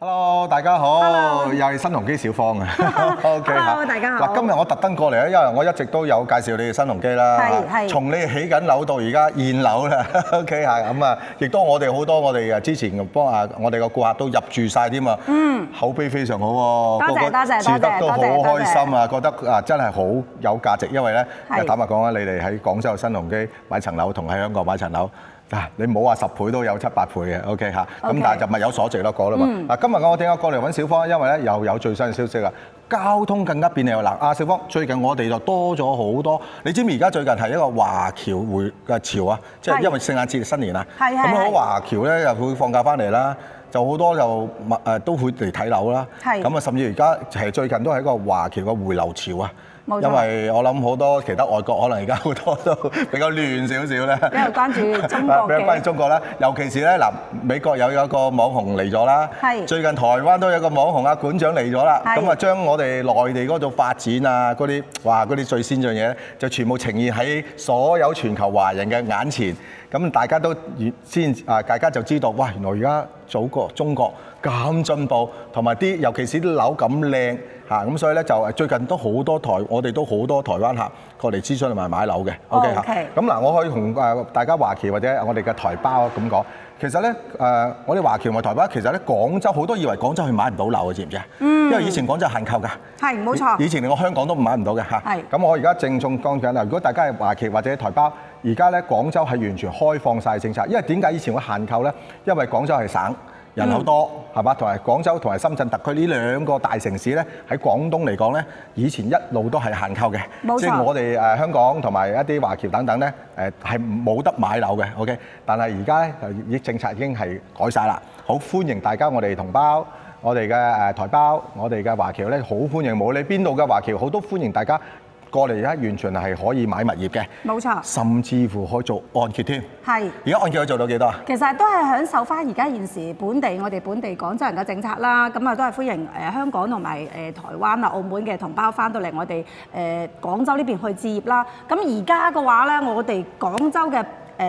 Hello， 大家好， Hello. 又係新鴻基小方啊。OK 嚇 Hello， 大家好。嗱，今日我特登過嚟咧，因為我一直都有介紹你哋新鴻基啦。係。從你起緊樓到而家現樓啦。OK 嚇，咁啊，亦都我哋好多我哋之前幫我哋個顧客都入住晒添啊。口碑非常好喎。多謝。住得都好開心啊，覺得真係好有價值，因為咧坦白講啊，你哋喺廣州新鴻基買層樓同喺香港買層樓。你唔好話10倍都有7、8倍嘅 ，OK 嚇。咁但係就物有所值咯，講啦嘛。嗱，今日我點解過嚟揾小方？因為咧又有最新嘅消息啦，交通更加便利啦。小方，最近我哋就多咗好多。你知唔知而家最近係一個華僑會嘅潮啊？即係因為聖誕節新年啊。咁好華僑咧又會放假翻嚟啦，就好多就都會嚟睇樓啦。咁啊，甚至而家係最近都係一個華僑嘅回流潮啊。因為我諗好多其他外國可能而家好多都比較亂少少咧，比較關注中國嘅，比較關注中國啦。尤其是咧嗱，美國有一個網紅嚟咗啦，最近台灣都有一個網紅館長嚟咗啦，咁啊將我哋內地嗰度發展啊嗰啲最先進嘢咧，就全部呈現喺所有全球華人嘅眼前。咁大家都大家就知道，哇！原來而家中國咁進步，同埋尤其是啲樓咁靚嚇，咁所以咧就最近都好多我哋都好多台灣客過嚟諮詢同埋買樓嘅 ，OK 嚇。咁嗱，我可以同大家華僑或者我哋嘅台胞咁講，其實咧我哋華僑同埋台胞其實咧廣州好多以為廣州係買唔到樓嘅，知唔知啊？因為以前廣州係限購㗎，係冇錯。以前連我香港都買唔到嘅嚇。咁我而家正中講緊啦，如果大家係華僑或者台胞，而家咧廣州係完全開放晒政策，因為點解以前會限購咧？因為廣州係省。人口多係嘛，同埋廣州同埋深圳特區呢兩個大城市咧，喺廣東嚟講咧，以前一路都係限購嘅，即係我哋香港同埋一啲華僑等等咧，係冇得買樓嘅 ，OK。但係而家咧，政策已經係改晒啦，好歡迎大家我哋同胞、我哋嘅台胞、我哋嘅華僑咧，好歡迎，無論邊度嘅華僑，好都歡迎大家。過嚟而家完全係可以買物業嘅，冇錯，甚至乎可以做按揭添。係，而家按揭可以做到幾多啊？其實都係享受翻而家現時我哋本地廣州人嘅政策啦。咁啊都係歡迎香港同埋台灣啊、澳門嘅同胞翻到嚟我哋廣州呢邊去置業啦。咁而家嘅話咧，我哋廣州嘅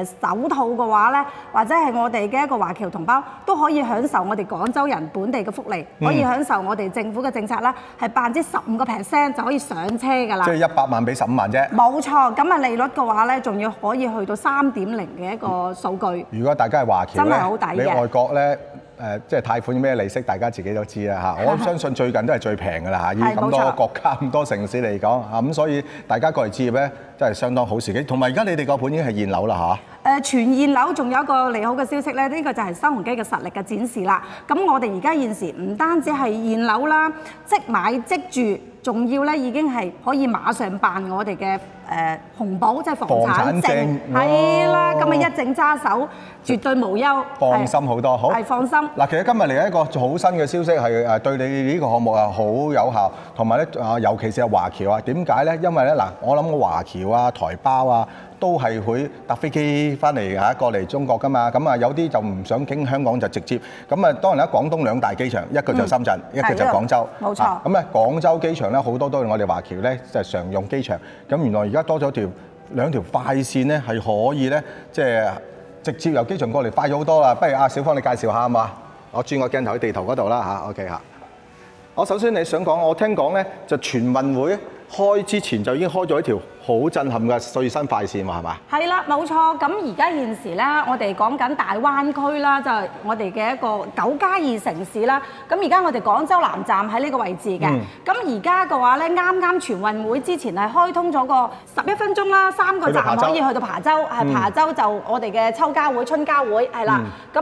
首套嘅話咧，或者係我哋嘅一個華僑同胞都可以享受我哋廣州人本地嘅福利，可以享受我哋政府嘅政策啦，係15%就可以上車㗎啦。即係100萬俾15萬啫。冇錯，咁啊利率嘅話咧，仲要可以去到3.0嘅一個數據。如果大家係華僑咧，真係好抵嘅。你外國咧即係貸款咩利息，大家自己都知啦嚇。我相信最近都係最平㗎啦嚇，以咁多國家咁多城市嚟講嚇，咁所以大家過嚟置業咧，真係相當好時機。同埋而家你哋個盤已經係現樓啦嚇。全現樓仲有一個利好嘅消息咧，呢個就係新鴻基嘅實力嘅展示啦。咁我哋而家現時唔單止係現樓啦，即買即住，仲要咧已經係可以馬上辦我哋嘅紅保，即係房產證，係啦，咁啊一證揸手，絕對無憂，放心好多，好係放心。嗱，其實今日嚟一個好新嘅消息係對你呢個項目啊好有效，同埋咧尤其是係華僑啊，點解咧？因為咧嗱，我諗華僑啊、台胞啊。都係會搭飛機翻嚟過嚟中國㗎嘛，咁啊有啲就唔想經香港就直接，咁啊當然啦，廣東兩大機場，一個就深圳，一個就廣州，冇錯。咁啊廣州機場咧好多都係我哋華僑咧就係常用機場，咁原來而家多咗兩條快線咧係可以咧即係直接由機場過嚟快咗好多啦。不如阿小方你介紹下啊嘛，我轉個鏡頭喺地圖嗰度啦嚇 ，OK 嚇。我首先你想講，我聽講咧就全運會開之前就已經開咗一條好震撼嘅最新快線喎，係嘛？係啦，冇錯。咁而家現時咧，我哋講緊大灣區啦，就係我哋嘅一個9+2城市啦。咁而家我哋廣州南站喺呢個位置嘅。咁而家嘅話咧，啱啱全運會之前係開通咗個11分鐘啦，3個站可以去到琶洲，係琶洲就我哋嘅秋交會、春交會係啦。咁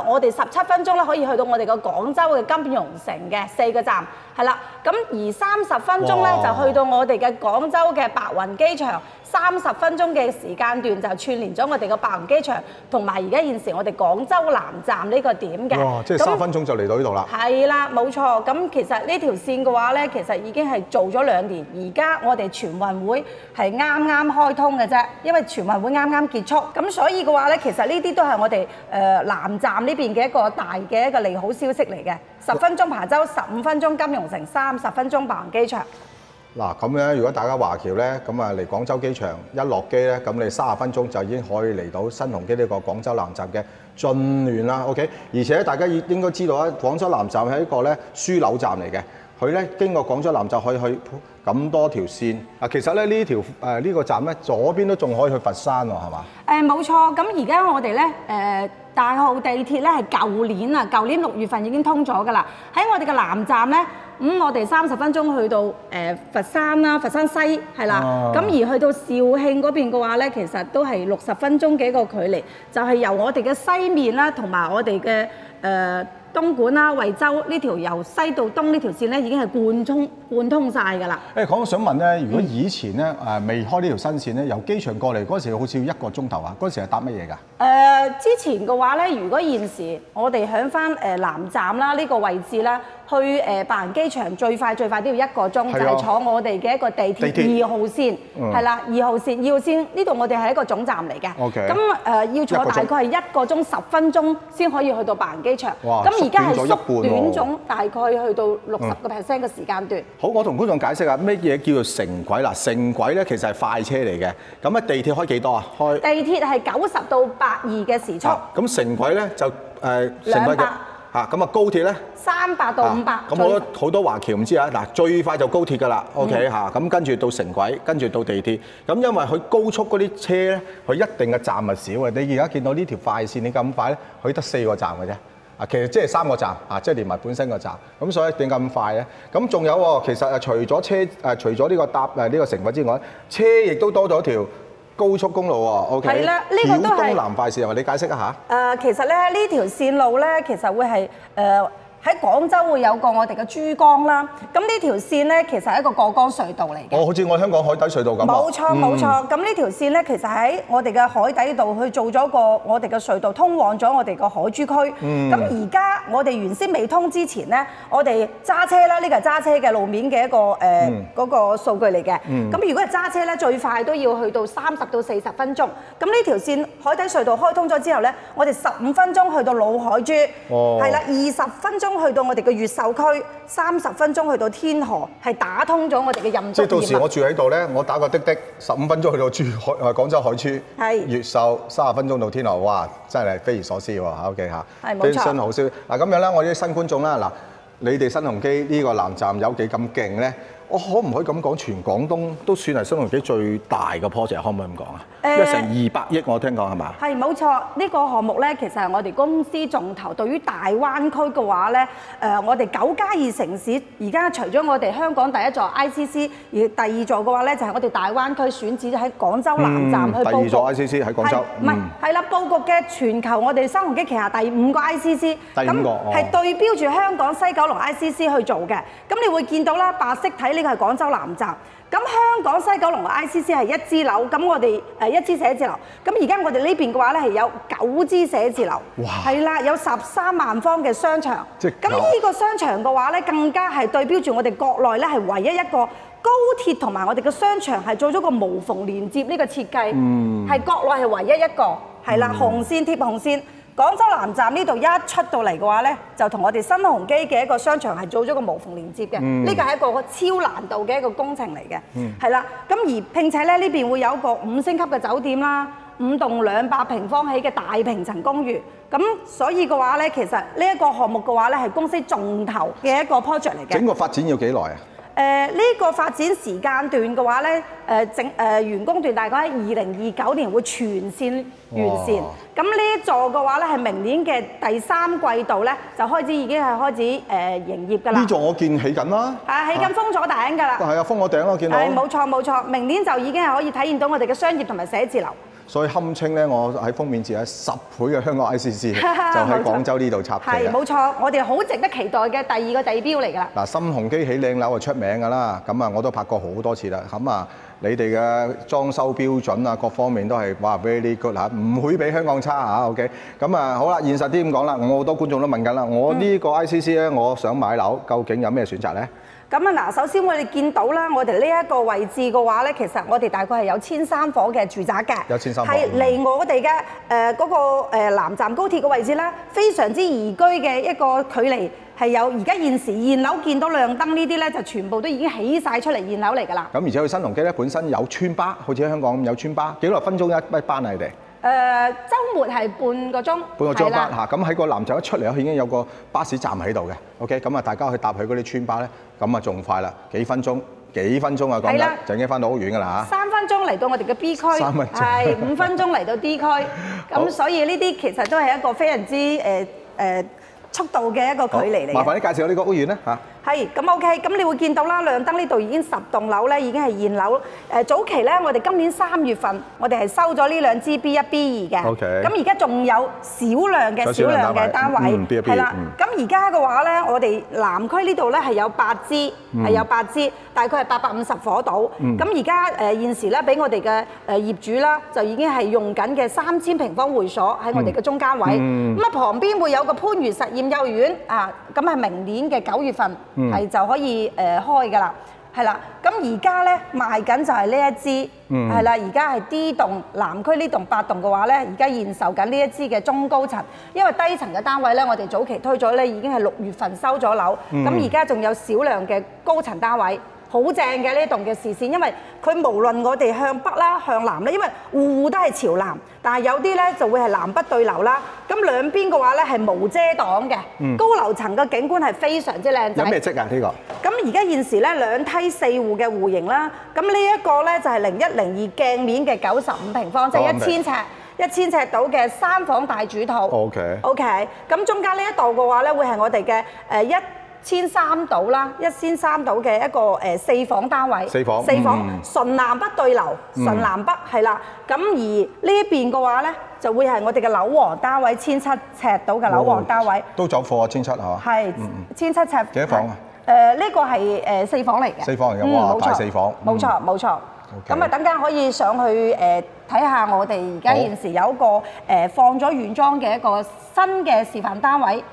我哋17分鐘咧可以去到我哋嘅廣州嘅金融城嘅4個站。係啦，咁而30分鐘咧就去到我哋嘅廣州嘅白雲機場，30分鐘嘅時間段就串連咗我哋嘅白雲機場同埋而家現時我哋廣州南站呢個點嘅。哇！即係3分鐘就嚟到呢度啦。係啦，冇錯。咁其實呢條線嘅話咧，其實已經係做咗2年，而家我哋全運會係啱啱開通嘅啫，因為全運會啱啱結束，咁所以嘅話咧，其實呢啲都係我哋南站呢邊嘅一個大嘅一個利好消息嚟嘅。10分鐘琶洲，15分鐘金融城，30分鐘白雲機場。嗱咁樣，如果大家華僑咧，咁啊嚟廣州機場一落機咧，咁你30分鐘就已經可以嚟到新鴻基呢個廣州南站嘅駿聯啦。OK， 而且大家應該知道啊，廣州南站係一個咧樞紐站嚟嘅，佢咧經過廣州南站可以去咁多條線。啊，其實咧呢個站咧左邊都仲可以去佛山喎，係嘛？冇錯，咁而家我哋咧大澳地鐵咧係舊年6月份已經通咗㗎啦。喺我哋嘅南站咧，我哋30分鐘去到佛山啦，佛山西係啦。咁而去到肇慶嗰邊嘅話咧，其實都係60分鐘嘅一個距離，就係由我哋嘅西面啦，同埋我哋嘅東莞啦、惠州呢條由西到東呢條線咧，已經係貫通晒㗎啦。我想問咧，如果以前咧未開呢條新線咧，由機場過嚟嗰時好似要1個鐘頭啊，嗰時係搭乜嘢㗎？之前嘅話咧，如果現時我哋響翻南站啦呢個位置啦，去白雲機場最快都要1個鐘，就係坐我哋嘅一個地鐵2號線，係啦2號線呢度我哋係一個總站嚟嘅。咁要坐大概係1個鐘10分鐘先可以去到白雲機場。咁而家係縮短咗大概去到60% 嘅時間段。好，我同觀眾解釋下咩嘢叫做城軌啦。城軌咧其實係快車嚟嘅。咁地鐵開幾多啊？地鐵係90到120嘅時速。咁城軌咧就城軌嘅咁高鐵咧300到500。咁好多華僑唔知啊，嗱最快就高鐵㗎啦 ，OK 咁跟住到城軌，跟住到地鐵。咁因為佢高速嗰啲車咧，佢一定嘅站係少嘅。你而家見到呢條快線，你咁快咧，佢得4個站嘅啫。其實即係3個站即係連埋本身個站。咁所以點解咁快咧？咁仲有喎，其實除咗呢個搭呢個城軌之外，車亦都多咗條高速公路喎。OK， 係啦，呢個都係東南快線，你解釋一下。其實咧呢條線路咧，其實會係喺廣州會有個我哋嘅珠江啦，咁呢條線咧其實係一個過江隧道嚟嘅。好似我香港海底隧道咁。冇錯。咁呢條線咧其實喺我哋嘅海底度去做咗個我哋嘅隧道，通往咗我哋個海珠區。咁而家我哋原先未通之前咧，我哋揸車啦，呢個係揸車嘅路面嘅一個嗰個數據嚟嘅。咁如果係揸車咧，最快都要去到30到40分鐘。咁呢條線海底隧道開通咗之後咧，我哋15分鐘去到老海珠，係啦，20分鐘去到我哋嘅越秀區，30分鐘去到天河，係打通咗我哋嘅任督二脈。即係到時我住喺度咧，我打個滴滴，15分鐘去到廣州海珠，越秀30分鐘到天河，哇！真係匪夷所思喎嚇 ，OK 嚇。係冇錯。新好消息嗱，咁樣咧，我啲新觀眾啦，嗱，你哋新鴻基呢個南站有幾咁勁咧？我可唔可以咁講？全廣東都算係新鴻基最大嘅 project，可唔可以咁講啊？因為成200億，我聽講係嘛？係冇錯，呢個項目咧，其實係我哋公司重頭。對於大灣區嘅話咧，我哋9+2城市，而家除咗我哋香港第一座 ICC， 而第二座嘅話咧，就係我哋大灣區選址喺廣州南站去佈局。第二座 ICC 喺廣州。唔係，係啦，佈局嘅全球我哋新鴻基旗下第5個 ICC。第5個。咁係對標住香港西九龍 ICC 去做嘅。咁你會見到啦，白色睇呢個係廣州南站。咁香港西九龍嘅 ICC 係1支樓，咁我哋1支寫字樓。咁而家我哋呢邊嘅話咧係有9支寫字樓，係啦，有13萬方嘅商場。咁呢個商場嘅話咧，更加係對標住我哋國內咧係唯一一個高鐵同埋我哋嘅商場係做咗個無縫連接呢個設計，係國內係唯一一個，係啦，紅線貼紅線。廣州南站呢度一出到嚟嘅話咧，就同我哋新鴻基嘅一個商場係做咗個無縫連接嘅，呢個係一個超難度嘅一個工程嚟嘅，係啦。咁而並且咧呢邊會有一個5星級嘅酒店啦，5棟200平方起嘅大平層公寓。咁所以嘅話咧，其實呢一個項目嘅話咧係公司重頭嘅一個 project 嚟嘅。整個發展要幾耐啊？呢個發展時間段嘅話咧，完工段大概喺2029年會全線完善。咁呢一座嘅話咧，係明年嘅第3季度咧就已經係開始營業㗎啦。呢座我見起緊啦。起緊封咗頂㗎啦。係啊，封咗頂咯，見到。冇錯，明年就已經係可以體現到我哋嘅商業同埋寫字樓。所以堪稱咧，我喺封面字係10倍嘅香港 ICC， 就喺廣州呢度插旗。係冇錯，我哋好值得期待嘅第2個地標嚟㗎啦。嗱，新鴻基起靚樓係出名㗎啦，咁啊我都拍過好多次啦。咁啊，你哋嘅裝修標準啊，各方面都係哇 very good 嚇，唔會比香港差嚇。OK， 咁啊好啦，現實啲咁講啦，我好多觀眾都問緊啦，我呢個 ICC 咧，我想買樓，究竟有咩選擇咧？咁啊嗱，首先我哋見到啦，我哋呢一個位置嘅話咧，其實我哋大概係有13伙嘅住宅嘅，有13伙，係離我哋嘅嗰個南站高鐵嘅位置啦，非常之宜居嘅一個距離。係有而家現時現樓見到亮燈呢啲咧，就全部都已經起晒出嚟現樓嚟㗎啦。咁而且佢新鴻基咧本身有村巴，好似喺香港咁有村巴，幾多分鐘一班啊？你哋？週末係半個鐘。半個鐘班嚇，咁喺個南站一出嚟佢已經有個巴士站喺度嘅。OK， 咁啊大家去搭佢嗰啲村巴咧，咁啊仲快啦，幾分鐘啊講緊，就已經翻到好遠㗎啦嚇。3分鐘嚟到我哋嘅 B 區，係5分鐘嚟到 D 區，咁所以呢啲其實都係一個非常之速度嘅一個距離嚟。麻煩你介紹下呢個屋苑咧嚇。係咁 OK，咁你會見到啦，亮燈呢度已經10棟樓咧，已經係現樓。早期咧，我哋今年3月份，我哋係收咗呢兩支 B1、B2 嘅。OK。咁而家仲有少量嘅單位，係啦。咁而家嘅話咧，我哋南區呢度咧係有8支，大概係850伙度。咁而家現時咧，俾我哋嘅業主啦，就已經係用緊嘅3000平方會所喺我哋嘅中間位。咁啊，旁邊會有個番禺實驗幼兒園啊，咁係明年嘅9月份。係就可以開㗎啦，係啦。咁而家咧賣緊就係呢一支，係啦。而家係 D 棟南區呢棟8棟嘅話咧，而家現售緊呢一支嘅中高層，因為低層嘅單位咧，我哋早期推咗咧已經係6月份收咗樓，咁而家仲有少量嘅高層單位。好正嘅呢棟嘅視線，因為佢無論我哋向北啦、向南咧，因為戶戶都係朝南，但係有啲咧就會係南北對流啦。咁兩邊嘅話咧係無遮擋嘅，高樓層嘅景觀係非常之靚仔。有咩積啊？呢個？咁而家現時咧2梯4戶嘅戶型啦，咁呢一個咧就係0102鏡面嘅95平方，即係1000尺到嘅3房大主套。OK。咁中間呢一度嘅話咧，會係我哋嘅1300度啦，1300度嘅一個4房單位，4房純南北對流，純南北係啦。咁而呢一邊嘅話咧，就會係我哋嘅樓王單位，1700尺度嘅樓王單位。都走貨啊，1700係嘛？係1700尺。幾多房啊？呢個係4房嚟嘅。4房嚟嘅，哇！大4房。冇錯。咁啊，等間可以上去睇下我哋而家現時有一個放咗原裝嘅一個新嘅示範單位。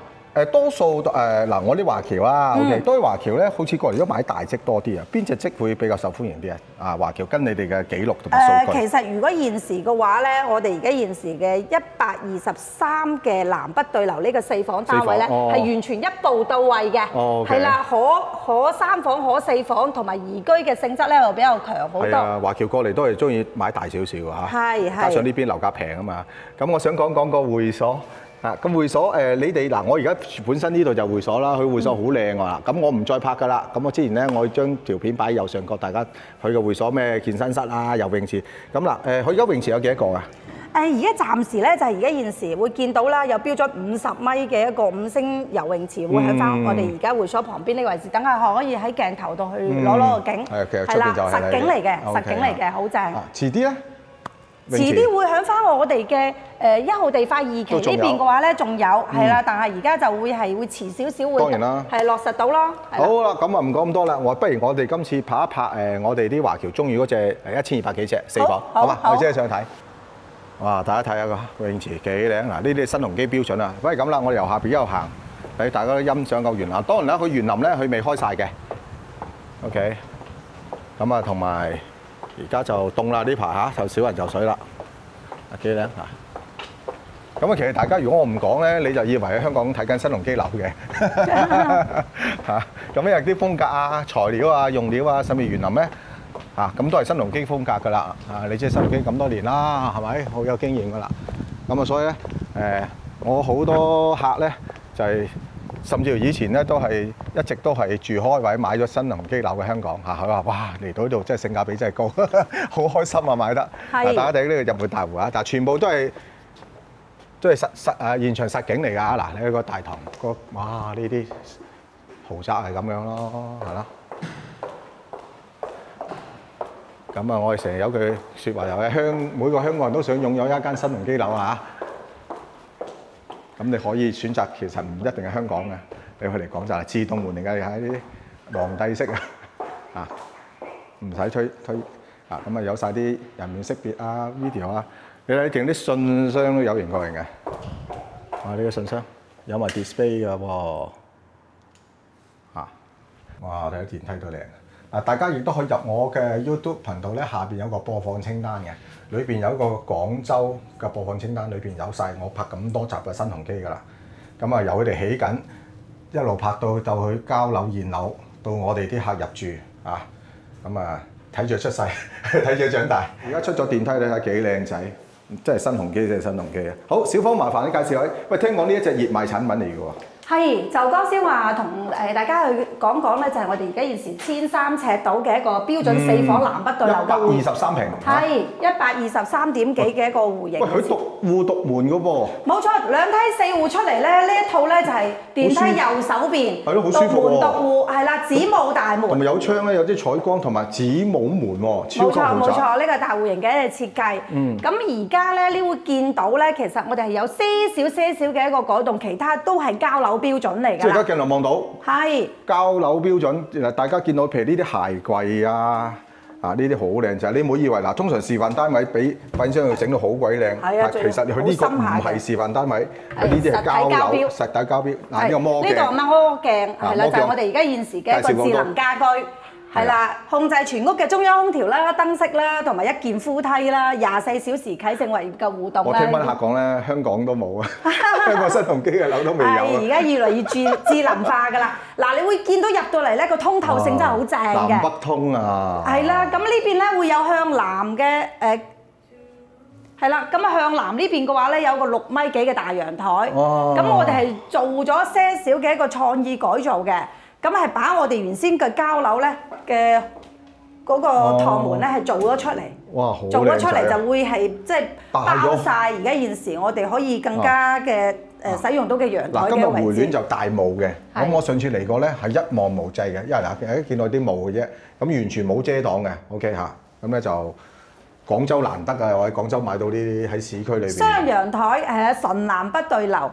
多數嗱，我啲華僑啦 ，OK， 多啲華僑咧，好似過嚟都買大積多啲啊。邊隻積會比較受歡迎啲啊？啊，華僑跟你哋嘅記錄同埋數據。其實如果現時嘅話咧，我哋而家現時嘅123嘅南北對流呢個4房單位咧，係完全一步到位嘅。係啦，可3房、可4房同埋宜居嘅性質咧，又比較強好多。係啊，華僑過嚟都係中意買大少少㗎嚇。係。加上呢邊樓價平啊嘛。咁我想講個會所。咁會所你哋嗱，我而家本身呢度就會所啦，佢會所好靚㗎啦。咁我唔再拍㗎啦。咁我之前咧，我將條片擺喺右上角，大家去個會所咩健身室啊、游泳池。咁嗱，佢而家泳池有幾多個啊？而家暫時咧就係而家現時會見到啦，有標咗50米嘅一個5星游泳池，會喺翻我哋而家會所旁邊呢個位置，等下可以喺鏡頭度去攞個景。係，其實出邊就係實景嚟嘅，好正。遲啲咧？遲啲會響翻我哋嘅1號地塊2期呢邊嘅話咧，仲有係啦，但係而家就會遲少少會係落實到咯。好啦，咁啊唔講咁多啦，不如我哋今次拍一拍我哋啲華僑中意嗰隻1200幾尺4房，好嘛？我即係上去睇。哇！大家睇下個泳池幾靚嗱，呢啲係新鴻基標準啊。不如咁啦，我哋由下邊一路行，俾大家都欣賞個園林。當然啦，佢園林咧佢未開晒嘅。OK， 咁啊同埋。而家就凍啦，呢排嚇就少人游水啦。幾靚嚇！咁啊，其實大家如果我唔講咧，你就以為喺香港睇緊新鴻基樓嘅嚇。咁因為啲風格啊、材料啊、用料啊，甚至園林咧嚇，咁都係新鴻基風格噶啦。啊，你知新鴻基咁多年啦，係咪好有經驗噶啦？咁啊，所以咧我好多客咧就係。甚至乎以前咧都係一直都係住開或者買咗新鴻基樓嘅香港嚇，佢話：哇嚟到呢度真係性價比真係高，好開心啊買得。係。大家睇呢個入門大戶啊，但係全部都係現場實景嚟㗎。嗱，你睇個大堂哇呢啲豪宅係咁樣咯，係啦。咁啊，我哋成日有句説話又係每個香港人都想擁有一間新鴻基樓啊。咁你可以選擇，其實唔一定係香港嘅，你去嚟講就係自動門嚟㗎，你睇呢啲皇帝式啊，唔使推啊，咁啊有晒啲人面識別啊、video 啊，你睇淨啲信箱都有型過型嘅，哇！呢個信箱有埋 display 㗎喎，哇！睇啲電梯都靚。大家亦都可以入我嘅 YouTube 頻道咧，下邊有個播放清單嘅，裏邊有一個廣州嘅播放清單，裏邊有晒我拍咁多集嘅新鴻基㗎啦。咁啊，由佢哋起緊，一路拍到去交樓現樓，到我哋啲客入住啊，咁啊睇住出世，睇住長大。而家出咗電梯睇下幾靚仔，真係新鴻基，真係新鴻基啊！好，小芳麻煩你介紹下。喂，聽講呢一隻熱賣產品嚟㗎喎。係，就剛先話同大家去講講咧，就係我哋而家現時1300尺度嘅一個標準4房南北對流嘅123平。係123點幾嘅一個戶型。喂，佢獨戶獨門㗎噃。冇錯，兩梯4戶出嚟咧，呢一套咧就係電梯右手邊，係咯，好舒服喎。獨戶係啦，子母大門。同埋有窗咧，有啲採光同埋子母門喎，超級豪宅。冇錯，呢個大戶型嘅設計。咁而家咧，你會見到咧，其實我哋係有些少嘅一個改動，其他都係交樓標準嚟㗎。即係而家鏡頭望到。係。交樓標準，大家見到譬如呢啲鞋櫃啊，呢啲好靚仔。你唔好以為嗱，通常示範單位俾發展商去整到好鬼靚，但其實佢呢個唔係示範單位，呢啲係交樓實體交標。嗱，呢個魔鏡。呢個魔鏡係啦，就係我哋而家現時嘅一個智能家居。係啦，控制全屋嘅中央空調啦、燈飾啦，同埋一鍵呼梯啦，24小時啟證為嘅互動咧。我聽聞客講咧，香港都冇啊，香港新鴻基嘅樓都未有啊。而家越嚟越智能化㗎啦。嗱，你會見到入到嚟咧，個通透性真係好正嘅。南北通啊！係啦，咁呢邊咧會有向南嘅係啦，咁啊向南呢邊嘅話咧，有個6米幾嘅大陽台。咁我哋係做咗些少嘅一個創意改造嘅。咁係把我哋原先嘅交樓咧嘅嗰個趟門咧係做咗出嚟，哇！好做咗出嚟就會係即係包晒而家現時我哋可以更加嘅使用到嘅陽台嘅位置。嗱，今日回暖就大霧嘅，咁我上次嚟過咧係一望無際嘅，因為嗱大家見到啲霧嘅啫，咁完全冇遮擋嘅 ，OK 嚇，咁咧就廣州難得啊！我喺廣州買到呢啲喺市區裏邊。雙陽台純南北對流。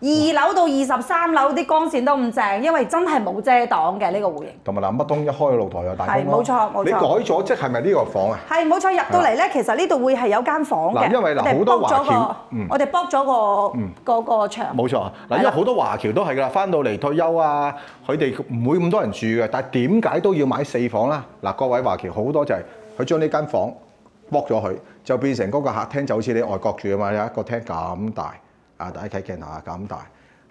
2樓到23樓啲光線都咁正，因為真係冇遮擋嘅呢個戶型。同埋南北通一開個露台又大風咯。係冇錯冇錯。你改咗即係咪呢個房啊？係冇錯，入到嚟咧，其實呢度會係有間房嘅。嗱，因為嗱好多華僑，我哋卜咗個牆。冇錯。嗱，因為好多華僑都係㗎啦，翻到嚟退休啊，佢哋唔會咁多人住嘅，但係點解都要買4房啦？嗱，各位華僑好多就係佢將呢間房卜咗佢，就變成嗰個客廳，就好似你外國住啊嘛，有一個廳咁大。大家睇鏡頭啊，咁大，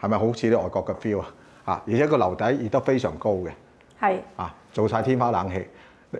係咪好似啲外國嘅 feel 啊？而且個樓底亦都非常高嘅，係做晒天花冷氣，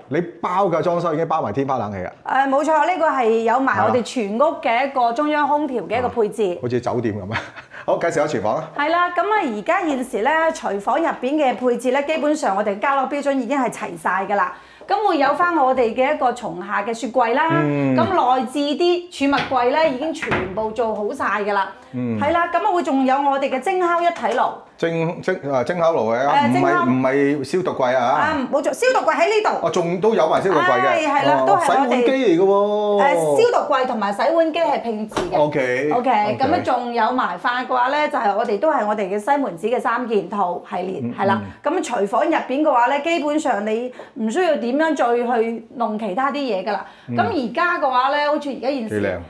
你包嘅裝修已經包埋天花冷氣啦。冇錯，呢個係有埋我哋全屋嘅一個中央空調嘅一個配置，好似酒店咁啊！好，介紹下廚房啦。係啦，咁啊而家現時咧，廚房入邊嘅配置咧，基本上我哋交樓標準已經係齊晒㗎啦。咁會有翻我哋嘅一個松下嘅雪櫃啦，咁內置啲儲物櫃咧已經全部做好晒㗎啦，係啦，咁啊會仲有我哋嘅蒸烤一體爐，蒸烤爐嘅，唔係消毒櫃啊，冇錯，消毒櫃喺呢度，仲都有埋消毒櫃嘅，係啦，都係洗碗機嚟嘅喎，消毒櫃同埋洗碗機係拼置嘅，OK，咁啊仲有埋翻嘅話咧，就係我哋都係我哋嘅西門子嘅3件套系列，係啦，咁廚房入邊嘅話咧，基本上你唔需要點樣再去弄其他啲嘢㗎啦。咁而家嘅話咧，好似而家現時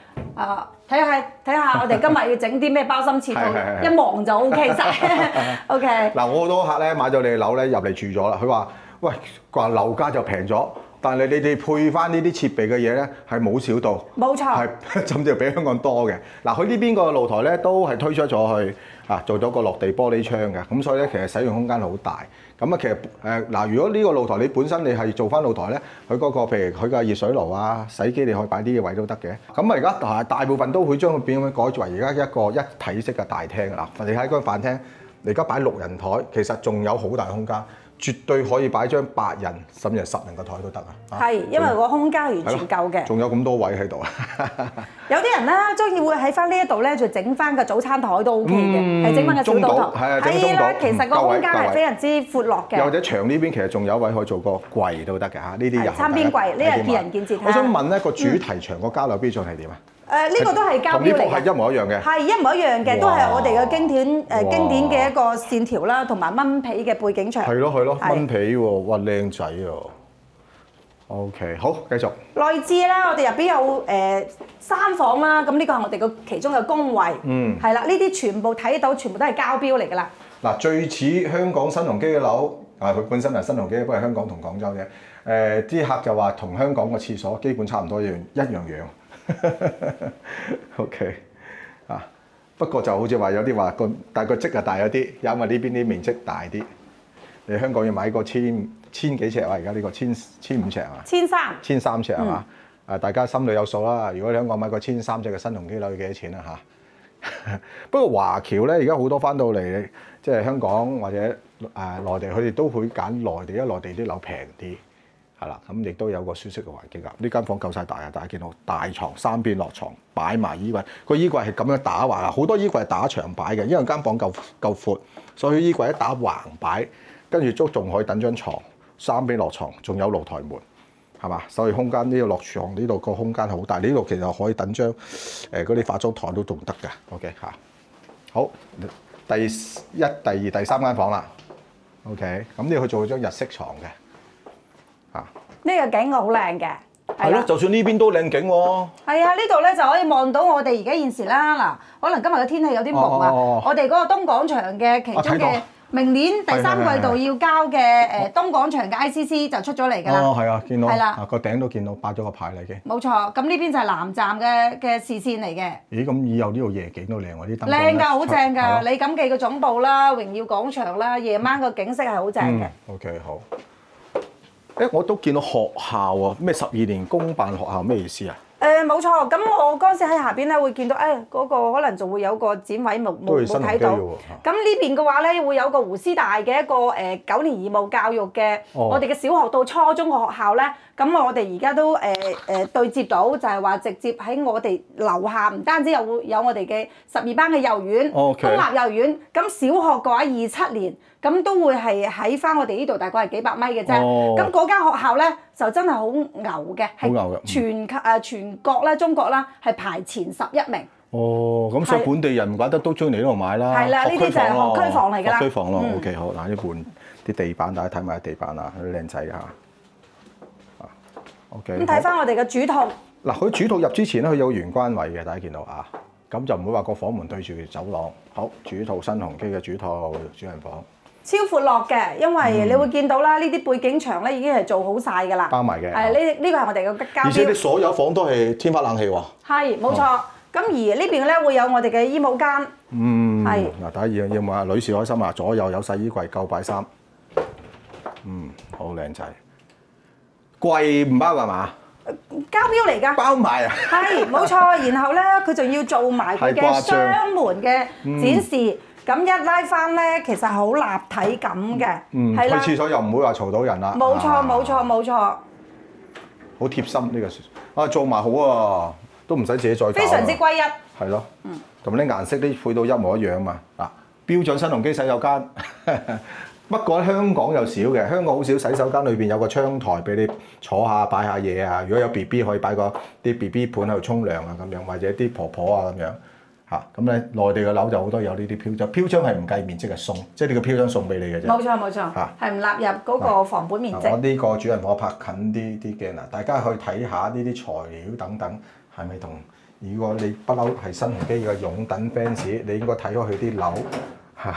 睇下我哋今日要整啲咩包心切套，一望就 OK 晒。OK。嗱，我好多客咧買咗你嘅樓咧入嚟住咗啦，佢話：喂，話樓價就平咗，但係你哋配翻呢啲設備嘅嘢咧係冇少到，冇錯，係甚至比香港多嘅。嗱，佢呢邊個露台咧都係推出咗去做咗個落地玻璃窗嘅，咁所以咧其實使用空間好大。咁啊，其實嗱，如果呢個露台你本身你係做翻露台咧，佢嗰個譬如佢嘅熱水爐啊、洗機，你可以擺啲嘅位都得嘅。咁啊，而家大部分都會將佢變改為而家一個一體式嘅大廳啦。你睇嗰個飯廳，你而家擺6人台，其實仲有好大空間，絕對可以擺張8人甚至係10人嘅台都得啊。係，因為個空間完全夠嘅。仲有咁多位喺度啊！有啲人咧中意會喺翻呢一度咧，就整翻個早餐台都 OK 嘅，係整翻個小島台。係啦，其實個空間係非常之闊落嘅。又或者牆呢邊其實仲有一位可以做個櫃都得嘅嚇，呢啲又餐邊櫃，呢個見仁見智。我想問咧，個主題牆個交樓標準係點啊？呢個都係交標嚟嘅。同呢幅係一模一樣嘅。係一模一樣嘅，都係我哋嘅經典嘅一個線條啦，同埋蚊皮嘅背景牆。係咯，蚊皮喎，哇靚仔啊！OK， 好，繼續。內置啦，我哋入邊有3房啦，咁呢個係我哋個其中嘅工位，係啦，呢啲全部睇到，全部都係交標嚟㗎啦。嗱，最似香港新鴻基嘅樓，佢本身係新鴻基，不過香港同廣州啫。啲客就話同香港個廁所基本差唔多一樣樣。OK 啊，不過就好似話有啲話但係個積係大咗啲，因為呢邊啲面積大啲。你香港要買個千幾尺啊？而家呢個千五尺啊？1300尺係嘛？大家心裏有數啦。如果你香港買個1300尺嘅新鴻基樓要幾多錢啊？嚇！不過華僑咧，而家好多翻到嚟，即係香港或者內地，佢哋都會揀內地，因為內地啲樓平啲，係啦。咁亦都有個舒適嘅環境㗎。呢間房夠晒大啊！大家見到大床三邊落床，擺埋衣櫃。個衣櫃係咁樣打橫啊！好多衣櫃係打長擺嘅，因為間房夠闊，所以衣櫃一打橫擺，跟住仲可以等張床，三邊落床，仲有露台門。係嘛？所以空間呢度落床呢度個空間好大，呢度其實可以等張嗰啲化妝台都仲得㗎。OK 嚇，好，第1、第2、第3間房啦。OK， 咁呢度去做張日式床嘅嚇。呢個景好靚嘅，係咯，就算呢邊都靚景喎。係啊，呢度咧就可以望到我哋而家現時啦。嗱，可能今日嘅天氣有啲霧啊，我哋嗰個東廣場嘅其中嘅。明年第3季度要交嘅東廣場嘅 ICC 就出咗嚟㗎啦。哦，係啊，見到。係啦，個頂都見到，擺咗個牌嚟嘅。冇錯，咁呢邊就係南站嘅視線嚟嘅。咦，咁以後呢度夜景都靚喎，啲燈。靚㗎，好正㗎！李錦記嘅總部啦，榮耀廣場啦，夜晚個景色係好正嘅。OK， 好。我都見到學校喎，咩12年公辦學校咩意思啊？冇錯，咁我嗰陣時喺下邊咧會見到，嗰個可能仲會有個展位冇睇到。咁呢邊嘅話咧會有個湖師大嘅一個9年義務教育嘅，我哋嘅小學到初中嘅學校咧，咁我哋而家都對接到，就係話直接喺我哋樓下，唔單止有我哋嘅12班嘅幼兒園，公立幼兒園。咁小學嘅話27年。咁都會係喺翻我哋呢度，大概係幾百米嘅啫。咁嗰間學校咧就真係好牛嘅，係全國咧中國啦係排前11名。哦，咁所以本地人唔怪得都中意嚟呢度買啦。係啦，呢啲就係學區房嚟㗎啦。學區房咯，OK 好。嗱，一半啲地板，大家睇埋啲地板啊，啲靚仔嚇。OK。咁睇翻我哋嘅主套。嗱，佢主套入之前咧，佢有玄關位嘅，大家見到啊。咁就唔會話個房門對住走廊。好，主套新鴻基嘅主套主人房。超闊落嘅，因為你會見到啦，呢啲背景牆咧已經係做好晒㗎啦，包埋嘅。呢個係我哋嘅家標。而且你所有房都係天花冷氣喎。係，冇錯。咁而呢邊咧會有我哋嘅衣帽間。係。嗱，大家要問下女士開心啊，左右有洗衣櫃，夠擺衫。好靚仔。櫃唔包㗎嘛？交標嚟㗎。包埋啊。係，冇錯。然後咧，佢仲要做埋佢嘅雙門嘅展示。咁一拉翻咧，其實好立體感嘅，係啦。去廁所又唔會話嘈到人啦。冇錯，冇錯，冇錯。好貼心呢個，做埋好啊，都唔使自己再搞。非常之歸一。係咯。同埋啲顏色啲配到一模一樣嘛。標準新鴻基洗手間。不過香港又少嘅，香港好少洗手間裏邊有個窗台俾你坐下擺下嘢啊。如果有 BB 可以擺個啲 BB 盤喺度沖涼啊咁樣，或者啲婆婆啊咁樣。咁咧，內地嘅樓就好多有呢啲標章，標章係唔計面積嘅送，即係你個標章送俾你嘅啫。冇錯冇錯，係唔納入嗰個房本面積。我呢個主人房拍近啲鏡嗱，大家去睇下呢啲材料等等係咪同？如果你不嬲係新鴻基嘅擁躉 fans，你應該睇開佢啲樓嚇，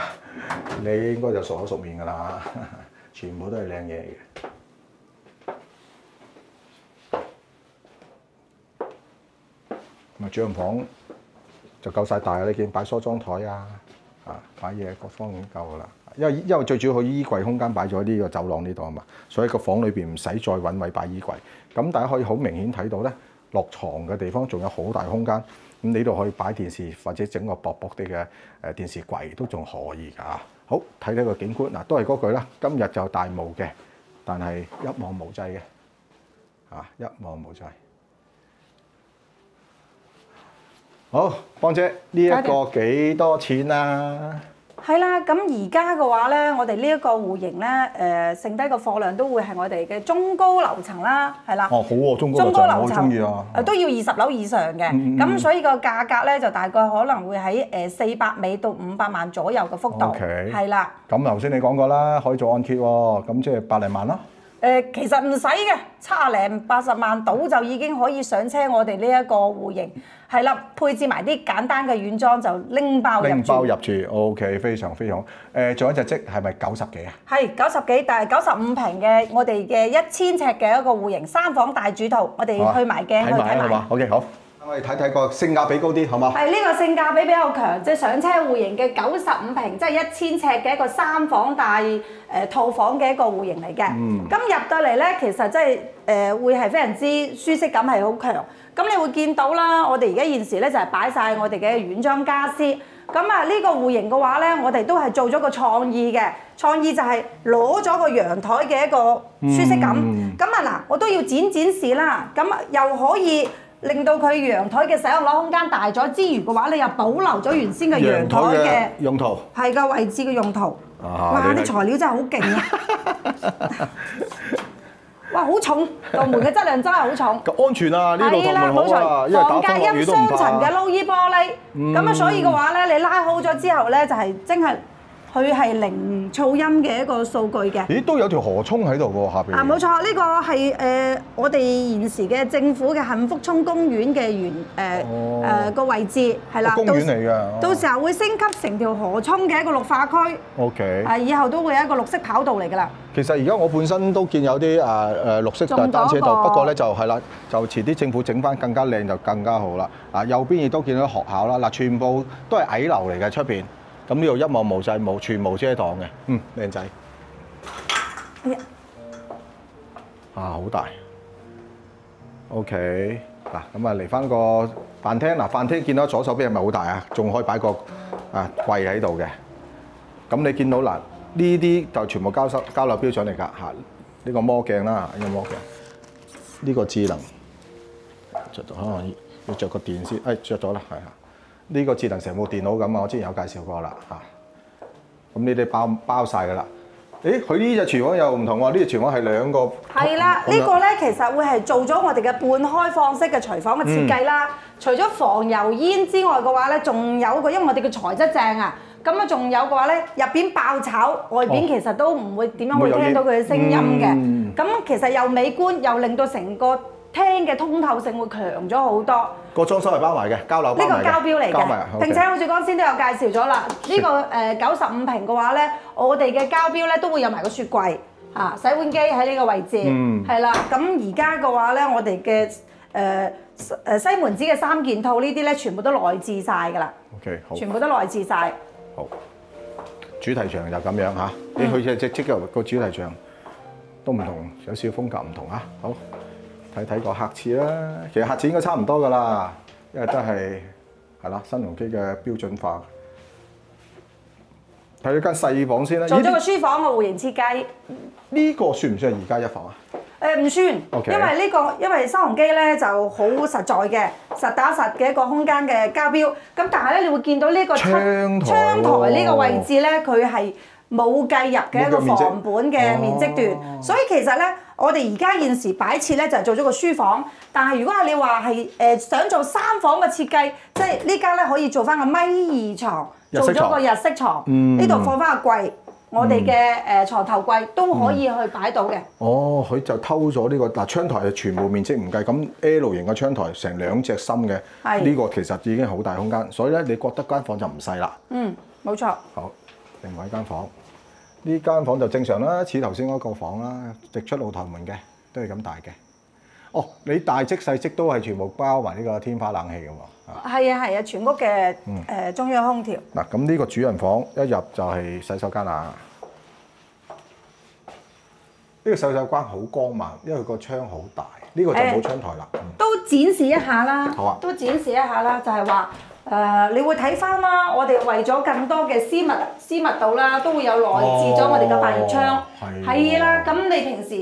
你應該就熟口熟面㗎啦，全部都係靚嘢嚟嘅。咁主人房。就夠晒大啦！你見擺梳妝台啊，擺嘢各方面夠噶啦。因為最主要佢衣櫃空間擺咗呢個走廊呢度啊嘛，所以個房裏邊唔使再揾位擺衣櫃。咁大家可以好明顯睇到咧，落床嘅地方仲有好大空間。咁你度可以擺電視或者整個薄薄啲嘅電視櫃都仲可以㗎。好，睇睇個景觀嗱，都係嗰句啦。今日就大霧嘅，但係一望無際嘅，一望無際。好，芳姐，呢一個幾多錢啊？係啦，咁而家嘅話咧，我哋呢一個戶型咧，剩低個貨量都會係我哋嘅中高樓層啦，係啦。哦，好喎，中高樓層，我中意啊。都要20樓以上嘅，咁所以個價格咧就大概可能會喺400尾到500萬左右嘅幅度，係啦。咁頭先你講過啦，可以做按揭喎，咁即係百零萬咯。其實唔使嘅，70零80萬到就已經可以上車我哋呢一個戶型，係啦，配置埋啲簡單嘅軟裝就拎包入住。拎包入住 ，OK， 非常非常好。仲有一隻積係咪90幾啊？係90幾，但係95平嘅我哋嘅1000尺嘅一個戶型3房大主套，我哋去埋鏡去睇埋。好嘅，好。我哋睇睇個性價比高啲，好嗎？係呢個性價比比較強，即係上車戶型嘅95平，即係1000尺嘅一個3房大套房嘅一個戶型嚟嘅。咁入到嚟咧，其實即係會係非常之舒適感係好強。咁你會見到啦，我哋而家現時咧就係擺晒我哋嘅軟裝家私。咁啊呢個戶型嘅話咧，我哋都係做咗個創意嘅，創意就係攞咗個陽台嘅一個舒適感。咁啊嗱，我都要展示啦。咁又可以令到佢陽台嘅使用空間大咗之餘嘅話，你又保留咗原先嘅陽台嘅用途，係個位置嘅用途。哇！啲材料真係好勁啊！哇，好重，個門嘅質量真係好重。安全啊！呢度同門好啊，因為打風落雨都唔怕。房隔音雙層嘅鋁衣玻璃，咁啊，所以嘅話咧，你拉好咗之後咧，就係真係。佢係零噪音嘅一個數據嘅。咦，都有條河涌喺度喎，下邊。啊，冇錯，呢個係我哋現時嘅政府嘅幸福涌公園嘅個位置係啦。公園嚟㗎。到時候會升級成條河涌嘅一個綠化區。OK。以後都會有一個綠色跑道嚟㗎啦。其實而家我本身都見有啲綠色嘅單車道，不過咧就係啦，就遲啲政府整翻更加靚就更加好啦。右邊亦都見到學校啦，全部都係矮樓嚟嘅出邊。咁呢度一望無際，全無遮擋嘅，靚仔。好大。OK，嗱咁啊嚟翻個飯廳，飯廳見到左手邊係咪好大啊？仲可以擺個櫃喺度嘅。咁你見到嗱，呢啲就全部交流標準嚟㗎嚇。呢個魔鏡啦，呢個魔鏡，呢個智能着咗，可能要着個電先，着咗啦，係啊。呢個智能成部電腦咁啊！我之前有介紹過啦嚇。咁呢啲包晒㗎啦。誒，佢呢隻廚房又唔同喎，呢隻廚房係兩個。係啦，呢個咧其實會係做咗我哋嘅半開放式嘅廚房嘅設計啦。除咗防油煙之外嘅話咧，仲有個因為我哋嘅材質正啊，咁啊仲有嘅話咧，入邊爆炒，外邊其實都唔會點樣會聽到佢嘅聲音嘅。咁其實又美觀，又令到成個廳嘅通透性會強咗好多。個裝修係包埋嘅，膠樓包埋嘅。呢個膠標嚟嘅，並且好似剛先都有介紹咗啦。呢個95平嘅話咧，我哋嘅膠標咧都會有埋個雪櫃嚇，洗碗機喺呢個位置，係啦。咁而家嘅話咧，我哋嘅西門子嘅3件套呢啲咧，全部都內置晒㗎啦。OK， 好。全部都內置晒。好。主題牆就咁樣嚇，你去即個主題牆都唔同，有少少風格唔同嚇。好。睇睇個客廁啦，其實客廁應該差唔多㗎啦，因為都係啦，新鴻基嘅標準化。睇呢間細房先啦，做咗個書房嘅戶型設計。呢個算唔算係2+1房啊？唔算，因為新鴻基咧就好實在嘅，實打實嘅一個空間嘅交標。咁但係咧，你會見到呢個窗台呢個位置咧，佢係冇計入嘅一個房本嘅面積段，所以其實咧。我哋而家現時擺設咧就係做咗個書房，但係如果係你話係想做3房嘅設計，即係呢間咧可以做翻個1.2米床，做咗個日式床，呢度放翻個櫃，我哋嘅床頭櫃都可以去擺到嘅。哦，佢就偷咗呢個窗台係全部面積唔計，咁 L 型嘅窗台成2隻深嘅，呢個其實已經好大空間，所以咧你覺得間房就唔細啦。冇錯。好，另外一間房。呢間房就正常啦，似頭先嗰個房啦，直出露台門嘅，都係咁大嘅。哦，你大積細積都係全部包埋呢個天花冷氣嘅喎。係啊，全屋嘅中央空調。嗱，咁呢個主人房一入就係洗手間啦。呢個洗手間好光猛，因為個窗好大。呢個就冇窗台啦。都展示一下啦。好啊。都展示一下啦，就係話。你會睇翻啦，我哋為咗更多嘅私密度啦，都會有內置咗我哋嘅百葉窗。係啦，咁你平時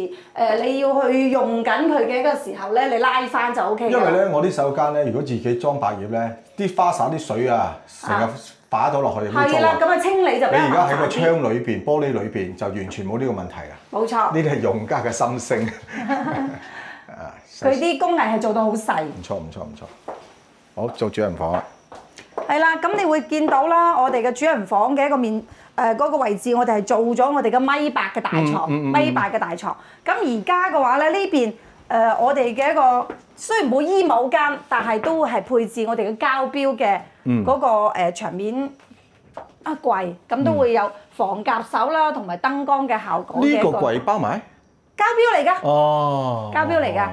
你要去用緊佢嘅一個時候咧，你拉翻就 OK。因為咧，我啲洗手間咧，如果自己裝百葉咧，啲花灑啲水啊，成日灑到落去。係啦，咁啊清理就比較麻煩啲。你而家喺個窗裏邊、玻璃裏邊就完全冇呢個問題啊。冇錯。呢啲係用家嘅心聲。佢啲工藝係做到好細。唔錯。好，做主人房啦。係啦，咁你會見到啦，我哋嘅主人房嘅一個嗰個位置，我哋係做咗我哋嘅米八嘅大床，米八嘅大床。咁而家嘅話咧，呢邊我哋嘅一個雖然冇衣帽間，但係都係配置我哋嘅膠標嘅嗰個牆面櫃，咁都會有防夾手啦，同埋燈光嘅效果。呢個櫃包埋膠標嚟㗎。哦，膠標嚟㗎。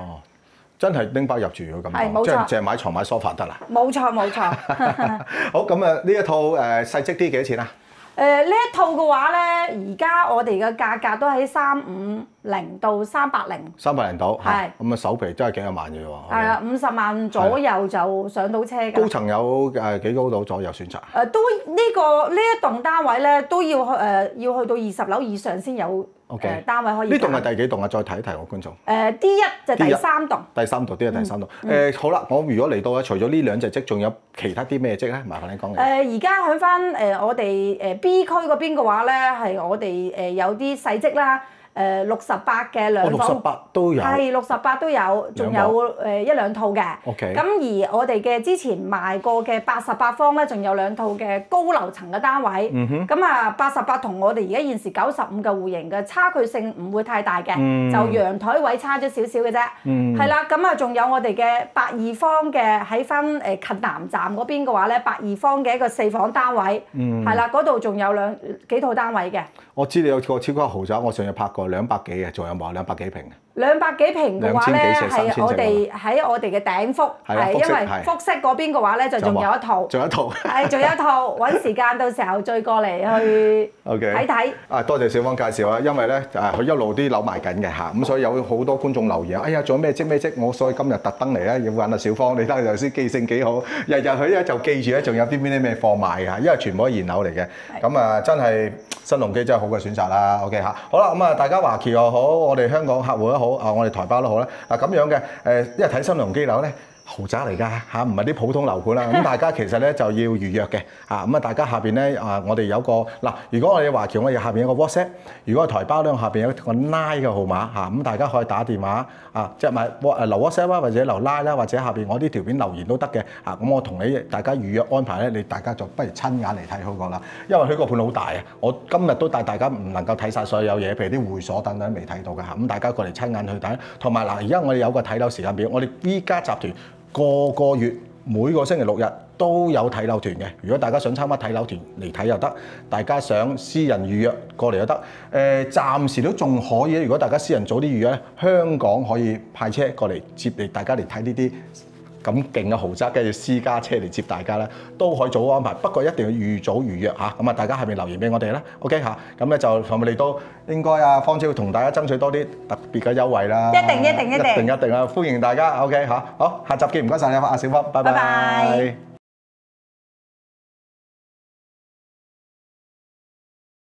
真係拎包入住嘅咁，係冇錯，即係買床買 sofa 得啦。冇錯冇錯。好，咁啊呢一套細則啲幾多錢啊？呢一套嘅話咧，而家我哋嘅價格都喺350到380。380到，係。咁啊手皮真係幾廿萬嘅喎。係啊，50萬左右就上到車㗎。高層有幾高度左右選擇？都呢一棟單位咧都要去到20樓以上先有。單位可以。呢棟係第幾棟啊？再睇一睇我觀眾。D1就第3棟。第3棟，D1第3棟。好啦，我如果嚟到咧，除咗呢兩隻職，仲有其他啲咩職咧？麻煩你講嘅。而家喺翻我哋B 區嗰邊嘅話咧，係我哋有啲細職啦。68嘅兩房，68都有，係68都有，仲有1兩套嘅。OK。咁而我哋嘅之前賣過嘅88方咧，仲有2套嘅高樓層嘅單位。咁啊，88同我哋而家現時95嘅戶型嘅差距性唔會太大嘅，就陽台位差咗少少嘅啫。係啦，咁啊，仲有我哋嘅82方嘅喺翻近南站嗰邊嘅話咧，82方嘅一個4房單位。係啦，嗰度仲有幾套單位嘅。我知你有個超級豪宅，我上日拍過200幾嘅，仲有冇200幾平嘅？200幾平嘅話咧，係我哋喺我哋嘅頂福，係因為復式嗰邊嘅話咧，就仲有一套，仲有一套，係仲有一套，揾時間到時候再過嚟去睇睇。多謝小芳介紹啊，因為咧佢一路啲樓賣緊嘅嚇，咁所以有好多觀眾留言，哎呀，仲有咩職？我所以今日特登嚟咧，要揾阿小芳，你睇佢頭先記性幾好，日佢咧就記住咧，仲有啲咩貨賣㗎，因為全部都係現樓嚟嘅，咁啊真係新鴻基真係好嘅選擇啦。OK 嚇，好啦，咁啊大家華僑又好，我哋香港客戶都好，我哋台胞都好啦。嗱咁樣嘅因為睇新鴻基樓咧。豪宅嚟㗎嚇，唔係啲普通樓盤啦。咁大家其實咧就要預約嘅嚇。咁啊，大家下邊咧我哋有個嗱，如果我哋華僑，我哋下邊有個 WhatsApp；如果係台胞咧，我下邊有個 Line 嘅號碼嚇。咁大家可以打電話即係留 WhatsApp 啦，或者留 Line 啦，或者下邊我啲條片留言都得嘅嚇。咁我同大家預約安排咧，大家就不如親眼嚟睇好過啦。因為佢個盤好大啊，我今日都帶大家唔能夠睇晒所有嘢，譬如啲會所等等未睇到嘅嚇。咁大家過嚟親眼去睇，同埋嗱，而家我哋有個睇樓時間表，我哋依家集團。個月每個星期6日都有睇樓團嘅，如果大家想參加睇樓團嚟睇又得，大家想私人預約過嚟又得。暫時都仲可以，如果大家私人早啲預約咧，香港可以派車過嚟接嚟大家嚟睇呢啲咁勁嘅豪宅，跟住私家車嚟接大家咧，都可以早安排。不過一定要預早預約嚇。咁啊，大家下面留言俾我哋啦。OK 嚇，咁咧就係咪嚟到應該啊芳姐會同大家爭取多啲特別嘅優惠啦。一定啊！歡迎大家。OK 嚇，好，下集見，唔該晒你阿小芳，拜拜。